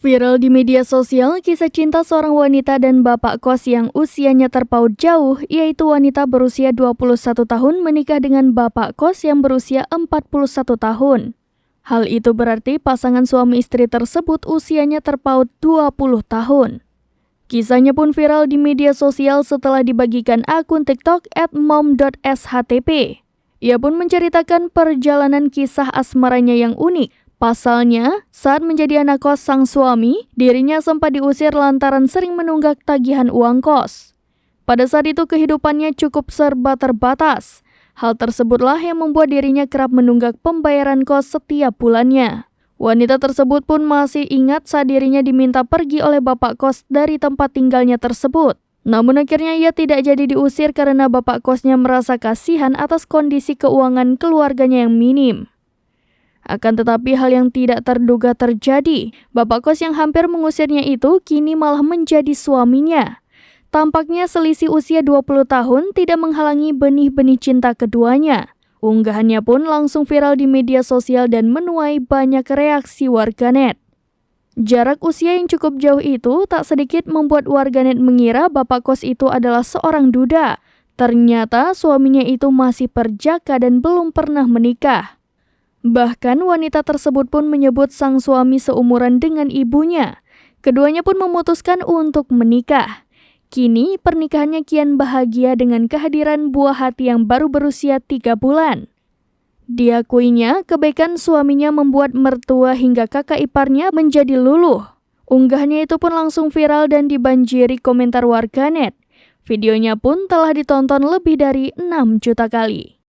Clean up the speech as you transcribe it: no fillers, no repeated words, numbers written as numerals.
Viral di media sosial kisah cinta seorang wanita dan bapak kos yang usianya terpaut jauh, yaitu wanita berusia 21 tahun menikah dengan bapak kos yang berusia 41 tahun. Hal itu berarti pasangan suami istri tersebut usianya terpaut 20 tahun. Kisahnya pun viral di media sosial setelah dibagikan akun TikTok @mom.shtp. Ia pun menceritakan perjalanan kisah asmaranya yang unik. Pasalnya, saat menjadi anak kos sang suami, dirinya sempat diusir lantaran sering menunggak tagihan uang kos. Pada saat itu kehidupannya cukup serba terbatas. Hal tersebutlah yang membuat dirinya kerap menunggak pembayaran kos setiap bulannya. Wanita tersebut pun masih ingat saat dirinya diminta pergi oleh bapak kos dari tempat tinggalnya tersebut. Namun akhirnya ia tidak jadi diusir karena bapak kosnya merasa kasihan atas kondisi keuangan keluarganya yang minim. Akan tetapi hal yang tidak terduga terjadi. Bapak kos yang hampir mengusirnya itu kini malah menjadi suaminya. Tampaknya selisih usia 20 tahun tidak menghalangi benih-benih cinta keduanya. Unggahannya pun langsung viral di media sosial dan menuai banyak reaksi warganet. Jarak usia yang cukup jauh itu tak sedikit membuat warganet mengira bapak kos itu adalah seorang duda. Ternyata suaminya itu masih perjaka dan belum pernah menikah. Bahkan wanita tersebut pun menyebut sang suami seumuran dengan ibunya. Keduanya pun memutuskan untuk menikah. Kini pernikahannya kian bahagia dengan kehadiran buah hati yang baru berusia 3 bulan. Diakuinya, kebaikan suaminya membuat mertua hingga kakak iparnya menjadi luluh. Unggahannya itu pun langsung viral dan dibanjiri komentar warganet. Videonya pun telah ditonton lebih dari 6 juta kali.